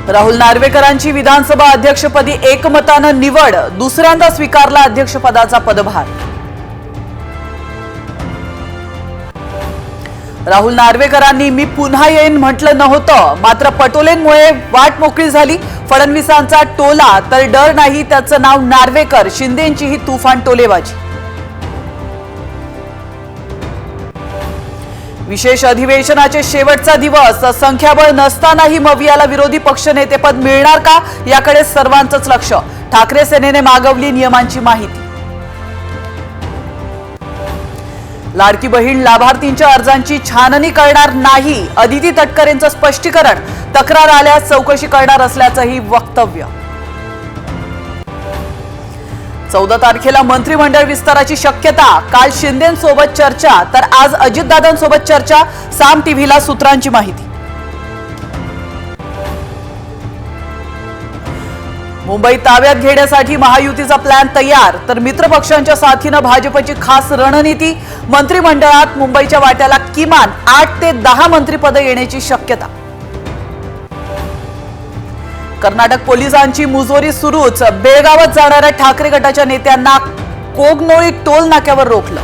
राहुल नार्वेकरांची विधानसभा अध्यक्षपदी एकमतानं निवड, दुसऱ्यांदा स्वीकारला अध्यक्षपदाचा पदभार। राहुल नार्वेकरांनी मी पुन्हा येईन म्हटलं नव्हतं, मात्र पटोलेंमुळे वाट मोकळी झाली। फडणवीसांचा टोला तर डर नाही, त्याचं नाव नार्वेकर, शिंदेंची ही तुफान टोलेबाजी। विशेष अधिवेशनाचे शेवटचा दिवस, संख्याबळ नसतानाही मवियाला विरोधी पक्षनेतेपद मिळणार का, याकडे सर्वांचंच लक्ष। ठाकरे सेनेने मागवली नियमांची माहिती। लाडकी बहीण लाभार्थींच्या अर्जांची छाननी करणार नाही, अदिती तटकरेंचं स्पष्टीकरण। तक्रार आल्यास चौकशी करणार असल्याचंही वक्तव्य। 14 तारखेला मंत्रिमंडळ विस्ताराची शक्यता, काल शिंदेंसोबत चर्चा तर आज अजितदादांसोबत चर्चा। साम टीव्हीला सूत्रांची माहिती। मुंबई ताब्यात घेण्यासाठी महायुतीचा प्लॅन तयार, तर मित्रपक्षांच्या साथीनं भाजपची खास रणनीती। मंत्रिमंडळात मुंबईच्या वाट्याला किमान 8 ते 10 मंत्रिपदं येण्याची शक्यता। कर्नाटक पोलिसांची मुजोरी सुरूच, बेळगावात जाणाऱ्या ठाकरे गटाच्या नेत्यांना कोगनोळी टोल नाक्यावर रोखलं।